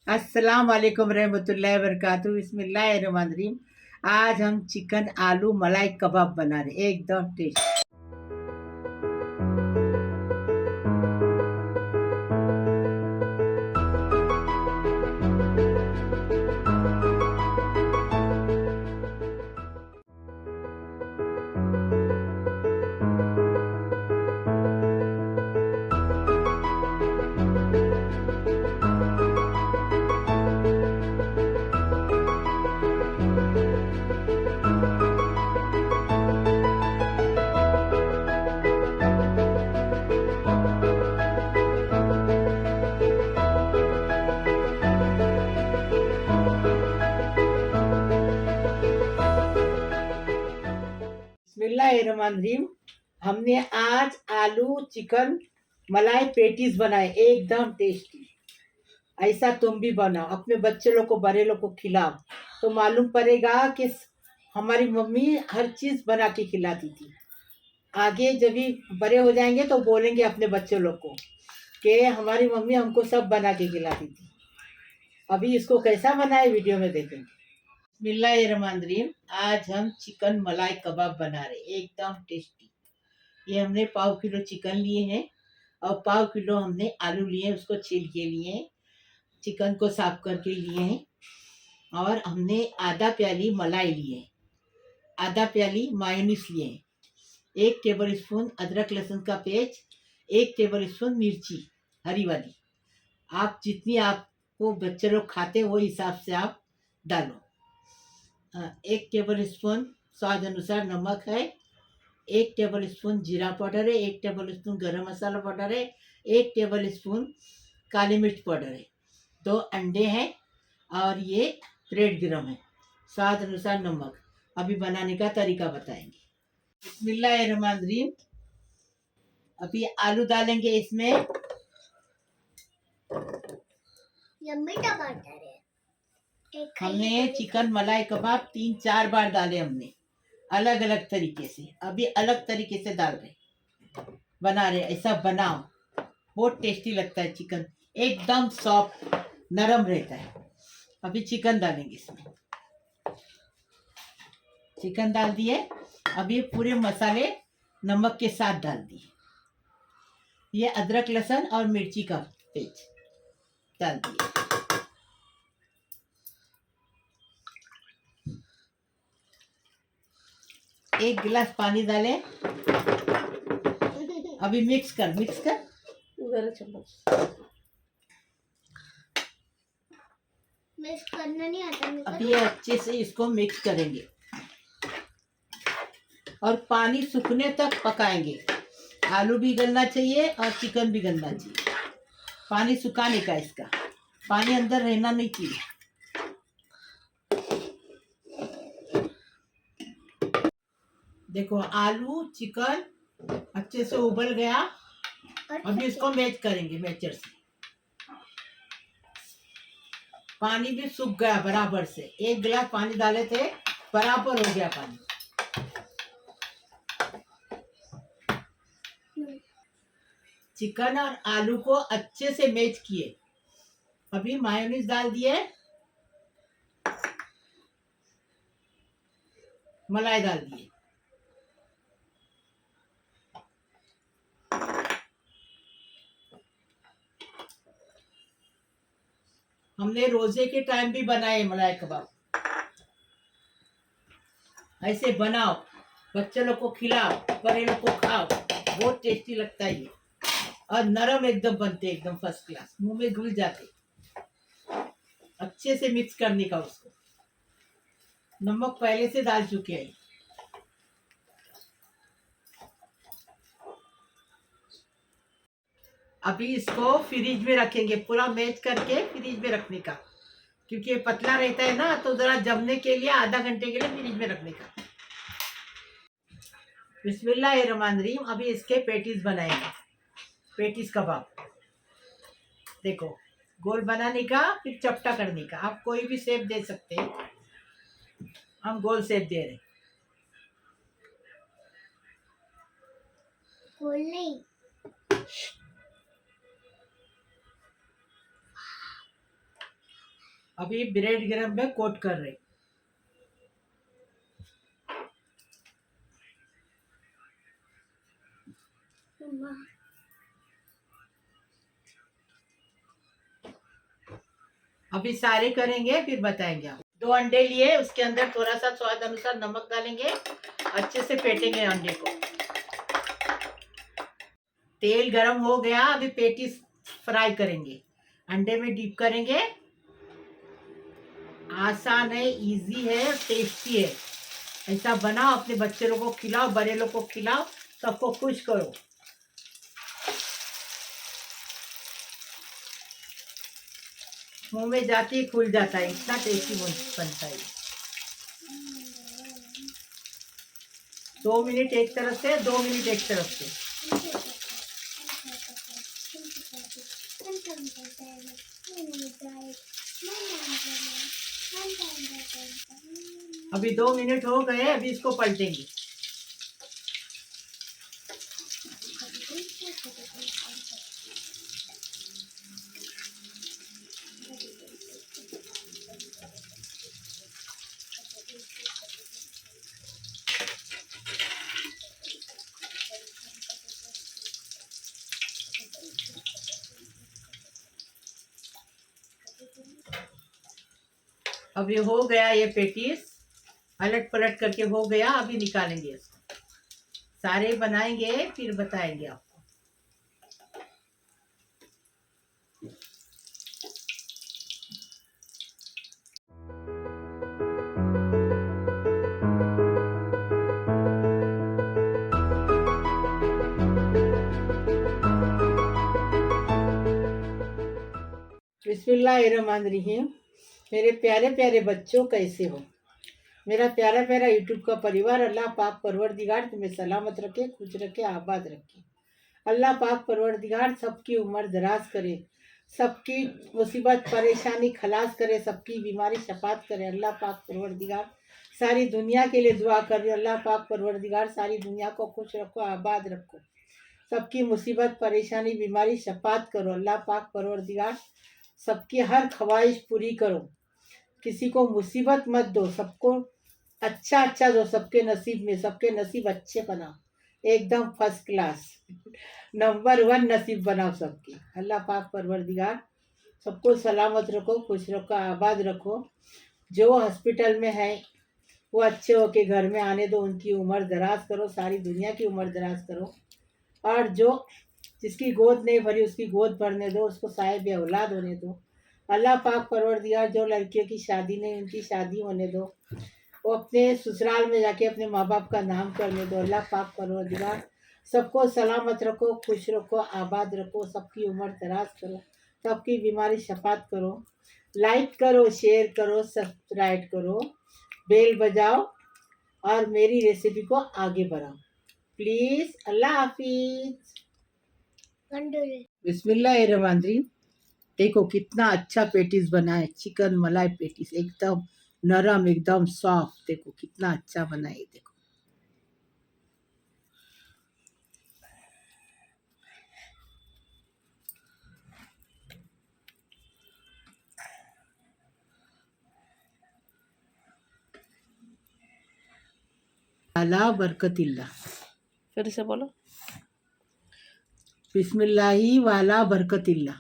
अस्सलाम वालेकुम रहमतुल्लाहि वबरकातुहू बिस्मिल्लाहिर्रहमानिर्रहीम। आज हम चिकन आलू मलाई कबाब बना रहे, एकदम टेस्टी। बिस्मिल्लाहिर्रहमानिर्रहीम। हमने आज आलू चिकन मलाई पेटीज बनाए, एकदम टेस्टी। ऐसा तुम भी बनाओ, अपने बच्चे लोग को, बड़े लोग को खिलाओ, तो मालूम पड़ेगा कि हमारी मम्मी हर चीज बना के खिलाती थी। आगे जब भी बड़े हो जाएंगे तो बोलेंगे अपने बच्चों लोग को कि हमारी मम्मी हमको सब बना के खिलाती थी। अभी इसको कैसा बनाए वीडियो में देखेंगे। बिस्मिल्लाहिर्रहमानिर्रहीम। आज हम चिकन मलाई कबाब बना रहे, एकदम टेस्टी। ये हमने 1/4 किलो चिकन लिए हैं और 1/4 किलो हमने आलू लिए हैं, उसको छील के लिए हैं। चिकन को साफ करके लिए हैं और हमने आधा प्याली मलाई लिए हैं, आधा प्याली मायोनीस लिए हैं, 1 टेबल स्पून अदरक लहसुन का पेस्ट, 1 टेबल स्पून मिर्ची हरी वाली। आप जितनी आपको बच्चे लोग खाते हैं वो हिसाब से आप डालो। 1 टेबल स्पून स्वाद अनुसार नमक है, 1 टेबल स्पून जीरा पाउडर है, 1 टेबल स्पून गरम मसाला पाउडर है, 1 टेबल स्पून काली मिर्च पाउडर है, 2 अंडे हैं और ये ब्रेड क्रम्ब है, स्वाद अनुसार नमक। अभी बनाने का तरीका बताएंगे। बिस्मिल्लाहिर्रहमानिर्रहीम। अभी आलू डालेंगे इसमें, यम्मी टमाटर है। हमने चिकन मलाई कबाब 3-4 बार डाले हमने, अलग अलग तरीके से। अभी अलग तरीके से डाल रहे, बना रहे। ऐसा बनाओ, बहुत टेस्टी लगता है। चिकन एकदम सॉफ्ट नरम रहता है। अभी चिकन डालेंगे इसमें, चिकन डाल दिए। अभी पूरे मसाले नमक के साथ डाल दिए। ये अदरक लहसुन और मिर्ची का पेस्ट डाल दिए। एक गिलास पानी डाले। अभी मिक्स कर चम्मच मिक्स करना नहीं आता मेरे को। अभी ये अच्छे से इसको मिक्स करेंगे और पानी सूखने तक पकाएंगे। आलू भी गलना चाहिए और चिकन भी गलना चाहिए। पानी सुखाने का, इसका पानी अंदर रहना नहीं चाहिए। देखो आलू चिकन अच्छे से उबल गया। अभी इसको मैच करेंगे मैचर से। पानी भी सूख गया बराबर से, 1 गिलास पानी डाले थे, बराबर हो गया पानी। चिकन और आलू को अच्छे से मैच किए। अभी मायोनीज डाल दिए, मलाई डाल दिए। हमने रोजे के टाइम भी बनाए मलाई कबाब। ऐसे बनाओ, बच्चे लोग को खिलाओ, बड़े लोग को खाओ, बहुत टेस्टी लगता है ये। और नरम एकदम बनते, एकदम फर्स्ट क्लास, मुंह में घुल जाते। अच्छे से मिक्स करने का उसको। नमक पहले से डाल चुके हैं। अभी इसको फ्रिज में रखेंगे, पूरा मैच करके फ्रिज में रखने का, क्योंकि ये पतला रहता है ना, तो जरा जमने के लिए आधा घंटे के लिए फ्रिज में रखने का। बिस्मिल्लाहिर्रहमानिर्रहीम। अभी इसके पेटीज बनाएंगे, पेटीज कबाब। देखो, गोल बनाने का, फिर चपटा करने का। आप कोई भी शेप दे सकते हैं, हम गोल शेप दे रहे। गोल नहीं, अभी ब्रेड गरम में कोट कर रहे। मम्मा अभी सारे करेंगे फिर बताएंगे आप। 2 अंडे लिए, उसके अंदर थोड़ा सा स्वाद अनुसार नमक डालेंगे, अच्छे से फेंटेंगे अंडे को। तेल गरम हो गया, अभी पेटीज फ्राई करेंगे, अंडे में डीप करेंगे। आसान है, इजी है, टेस्टी है। ऐसा बनाओ, अपने बच्चे लोगों को खिलाओ, बड़े लोग को खिलाओ, सबको खुश करो। मुंह में जाते ही खुल जाता है, इतना टेस्टी बनता है। 2 मिनट एक तरफ से, 2 मिनट एक तरफ से। अभी 2 मिनट हो गए, अभी इसको पलटेंगे। अभी हो गया ये पेटीज, अलट पलट करके हो गया। अभी निकालेंगे इसको, सारे बनाएंगे फिर बताएंगे आपको। बिस्मिल्लाहिर्रहमानिर्रहीम। मेरे प्यारे प्यारे बच्चों, कैसे हो? मेरा प्यारा प्यारा यूट्यूब का परिवार, अल्लाह पाक परवरदिगार तुम्हें सलामत रखे, खुश रखे, आबाद रखे। अल्लाह पाक परवरदिगार सबकी उम्र दराज करे, सबकी मुसीबत परेशानी खलास करे, सबकी बीमारी शफात करे। अल्लाह पाक परवरदिगार सारी दुनिया के लिए दुआ कर रही हूँ। अल्लाह पाक परवरदिगार सारी दुनिया को खुश रखो, आबाद रखो, सबकी मुसीबत परेशानी बीमारी शफात करो। अल्लाह पाक परवरदिगार सबकी हर ख्वाहिश पूरी करो, किसी को मुसीबत मत दो, सबको अच्छा अच्छा दो, सबके नसीब में, सबके नसीब अच्छे बनाओ, एकदम फर्स्ट क्लास, नंबर 1 नसीब बनाओ सबकी। अल्लाह पाक परवरदिगार सबको सलामत रखो, खुश रखो, आबाद रखो। जो हॉस्पिटल में है वो अच्छे होके घर में आने दो, उनकी उम्र दराज करो, सारी दुनिया की उम्र दराज करो। और जो जिसकी गोद नहीं भरी उसकी गोद भरने दो, उसको साहिब औलाद होने दो। अल्लाह पाक परवरदिगार जो लड़कियों की शादी नहीं उनकी शादी होने दो, वो अपने ससुराल में जाके अपने माँ बाप का नाम करने दो। अल्लाह पाक परवरदिगार सबको सलामत रखो, खुश रखो, आबाद रखो, सबकी उम्र दराज करो, सबकी बीमारी शफात करो। लाइक करो, शेयर करो, सब्सक्राइब करो, बेल बजाओ और मेरी रेसिपी को आगे बढ़ाओ प्लीज़। अल्लाह हाफिज। बिस्मिल्लाहिर्रहमानिर्रहीम। देखो कितना अच्छा पेटीज बना है, चिकन मलाई पेटीज, एकदम नरम, एकदम सॉफ्ट। देखो कितना अच्छा बना है, देखो। वाला बरकतिल्ला, फिर से बोलो। बिस्मिल्लाही वाला बरकतिल्ला।